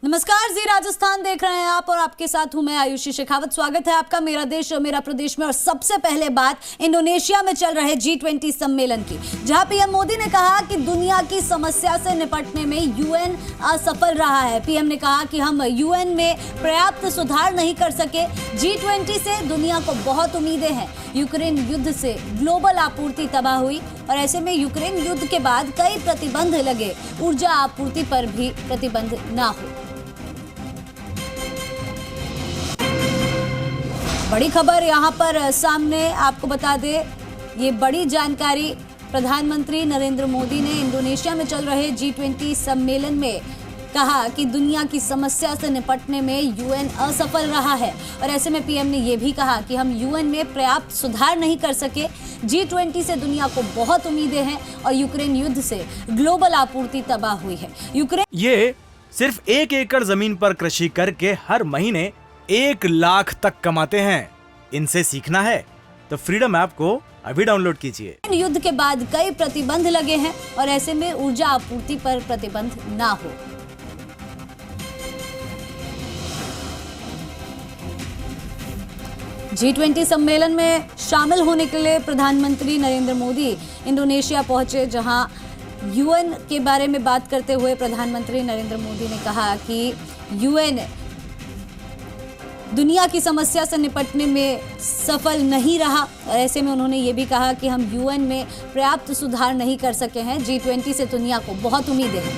नमस्कार, जी राजस्थान देख रहे हैं आप और आपके साथ हूं मैं आयुषी शेखावत। स्वागत है आपका मेरा देश मेरा प्रदेश में। और सबसे पहले बात इंडोनेशिया में चल रहे G20 सम्मेलन की, जहां पीएम मोदी ने कहा कि दुनिया की समस्या से निपटने में यूएन असफल रहा है। पीएम ने कहा कि हम यूएन में पर्याप्त सुधार नहीं कर सके। G20 से दुनिया को बहुत उम्मीदें हैं। यूक्रेन युद्ध से ग्लोबल आपूर्ति तबाह हुई और ऐसे में यूक्रेन युद्ध के बाद कई प्रतिबंध लगे, ऊर्जा आपूर्ति पर भी प्रतिबंध ना हो। बड़ी खबर यहां पर सामने आपको बता दें, ये बड़ी जानकारी प्रधानमंत्री नरेंद्र मोदी ने इंडोनेशिया में चल रहे G20 सम्मेलन में कहा कि दुनिया की समस्या से निपटने में यूएन असफल रहा है। और ऐसे में पीएम ने यह भी कहा कि हम यूएन में पर्याप्त सुधार नहीं कर सके। G20 से दुनिया को बहुत उम्मीदें हैं और यूक्रेन युद्ध से ग्लोबल आपूर्ति तबाह हुई है। ये सिर्फ 1 एकड़ जमीन पर कृषि करके हर महीने 1 लाख तक कमाते हैं। इनसे सीखना है तो फ्रीडम ऐप को अभी डाउनलोड कीजिए। युद्ध के बाद कई प्रतिबंध लगे हैं और ऐसे में ऊर्जा आपूर्ति पर प्रतिबंध ना हो। G20 सम्मेलन में शामिल होने के लिए प्रधानमंत्री नरेंद्र मोदी इंडोनेशिया पहुंचे, जहां यूएन के बारे में बात करते हुए प्रधानमंत्री नरेंद्र मोदी ने कहा कि यूएन दुनिया की समस्या से निपटने में सफल नहीं रहा। और ऐसे में उन्होंने ये भी कहा कि हम यूएन में पर्याप्त सुधार नहीं कर सके हैं। G20 से दुनिया को बहुत उम्मीदें हैं।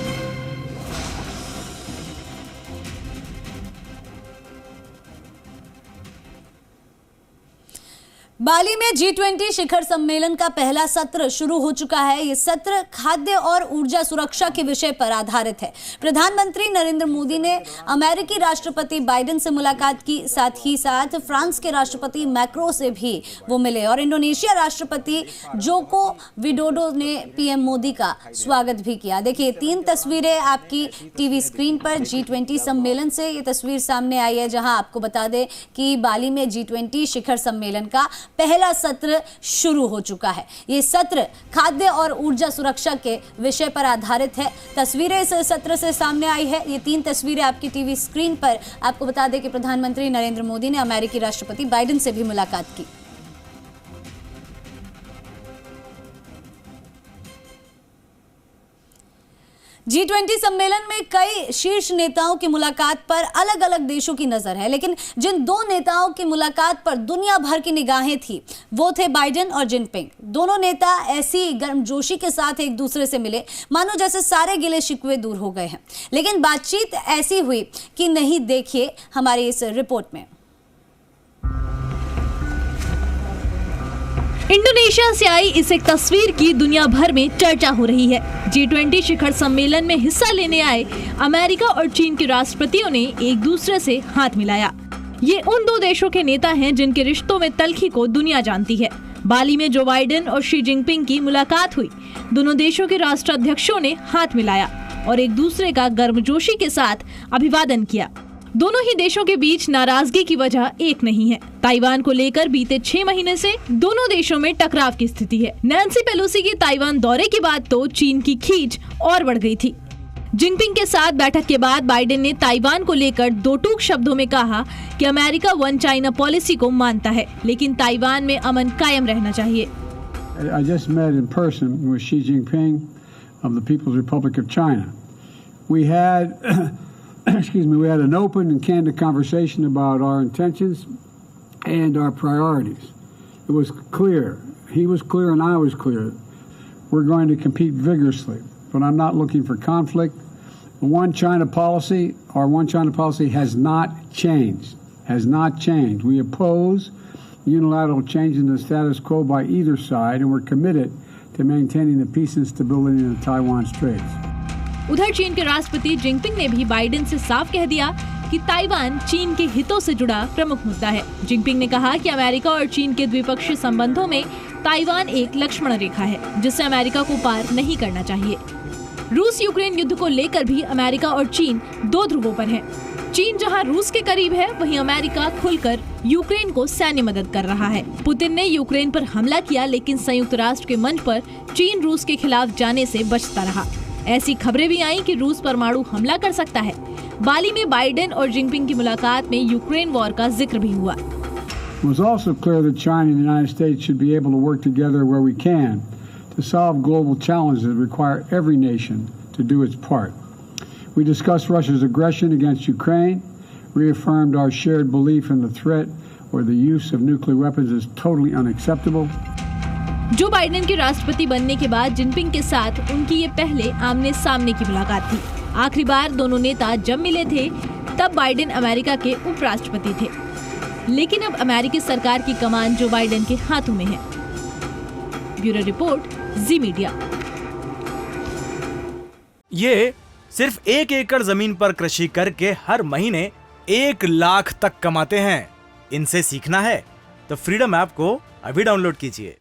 बाली में G20 शिखर सम्मेलन का पहला सत्र शुरू हो चुका है। ये सत्र खाद्य और ऊर्जा सुरक्षा के विषय पर आधारित है। प्रधानमंत्री नरेंद्र मोदी ने अमेरिकी राष्ट्रपति बाइडेन से मुलाकात की, साथ ही साथ फ्रांस के राष्ट्रपति मैक्रो से भी वो मिले और इंडोनेशिया राष्ट्रपति जोको विडोडो ने पीएम मोदी का स्वागत भी किया। देखिए 3 तस्वीरें आपकी टीवी स्क्रीन पर G20 सम्मेलन से ये तस्वीर सामने आई है, जहां आपको बता दें कि बाली में G20 शिखर सम्मेलन का पहला सत्र शुरू हो चुका है। ये सत्र खाद्य और ऊर्जा सुरक्षा के विषय पर आधारित है। तस्वीरें इस सत्र से सामने आई है। ये 3 तस्वीरें आपकी टीवी स्क्रीन पर। आपको बता दें कि प्रधानमंत्री नरेंद्र मोदी ने अमेरिकी राष्ट्रपति बाइडेन से भी मुलाकात की। G20 सम्मेलन में कई शीर्ष नेताओं की मुलाकात पर अलग अलग देशों की नजर है, लेकिन जिन 2 नेताओं की मुलाकात पर दुनिया भर की निगाहें थी वो थे बाइडेन और जिनपिंग। दोनों नेता ऐसी गर्मजोशी के साथ एक दूसरे से मिले मानो जैसे सारे गिले शिकवे दूर हो गए हैं। लेकिन बातचीत ऐसी हुई कि नहीं, देखिए हमारी इस रिपोर्ट में। इंडोनेशिया से आई इस एक तस्वीर की दुनिया भर में चर्चा हो रही है। G20 शिखर सम्मेलन में हिस्सा लेने आए अमेरिका और चीन के राष्ट्रपतियों ने एक दूसरे से हाथ मिलाया। ये उन 2 देशों के नेता हैं जिनके रिश्तों में तल्खी को दुनिया जानती है। बाली में जो बाइडेन और शी जिनपिंग की मुलाकात हुई, दोनों देशों के राष्ट्राध्यक्षों ने हाथ मिलाया और एक दूसरे का गर्मजोशी के साथ अभिवादन किया। दोनों ही देशों के बीच नाराजगी की वजह एक नहीं है। ताइवान को लेकर बीते 6 महीने से दोनों देशों में टकराव की स्थिति है। नैन्सी पेलोसी के ताइवान दौरे के बाद तो चीन की खींच और बढ़ गई थी। जिनपिंग के साथ बैठक के बाद बाइडेन ने ताइवान को लेकर 2 टूक शब्दों में कहा कि अमेरिका 1 चाइना पॉलिसी को मानता है, लेकिन ताइवान में अमन कायम रहना चाहिए। I just met in person with Xi Jinping of the People's Republic of China. We had we had an open and candid conversation about our intentions and our priorities. It was clear. He was clear and I was clear. We're going to compete vigorously, but I'm not looking for conflict. The One China policy has not changed. Has not changed. We oppose unilateral change in the status quo by either side, and we're committed to maintaining the peace and stability in the Taiwan Straits. उधर चीन के राष्ट्रपति Jinping ने भी Biden से साफ कह दिया कि ताइवान चीन के हितों से जुड़ा प्रमुख मुद्दा है। जिनपिंग ने कहा कि अमेरिका और चीन के द्विपक्षीय संबंधों में ताइवान एक लक्ष्मण रेखा है, जिसे अमेरिका को पार नहीं करना चाहिए। रूस यूक्रेन युद्ध को लेकर भी अमेरिका और चीन 2 ध्रुवों पर हैं। चीन जहां रूस के करीब है, वहीं अमेरिका खुलकर यूक्रेन को सैन्य मदद कर रहा है। पुतिन ने यूक्रेन पर हमला किया, लेकिन संयुक्त राष्ट्र के मंच पर चीन रूस के खिलाफ जाने से बचता रहा। ऐसी खबरें भी आई कि रूस परमाणु हमला कर सकता है। बाली में बाइडेन और जिनपिंग की मुलाकात में यूक्रेन वॉर का जिक्र भी हुआ। It was also clear that China and the United States should be able to work together where we can to solve global challenges that require every nation to do its part. We discussed Russia's aggression against Ukraine, reaffirmed our shared belief in the threat or the use of nuclear weapons is totally unacceptable. Joe Biden के राष्ट्रपति बनने के बाद Jinping के साथ उनकी ये पहले आमने सामने की मुलाकात थी। आखिरी बार दोनों नेता जब मिले थे तब बाइडेन अमेरिका के उपराष्ट्रपति थे, लेकिन अब अमेरिकी सरकार की कमान जो बाइडेन के हाथों में है। ब्यूरो रिपोर्ट, जी मीडिया। ये सिर्फ 1 एकड़ जमीन पर कृषि करके हर महीने 1 लाख तक कमाते हैं। इनसे सीखना है तो फ्रीडम ऐप को अभी डाउनलोड कीजिए।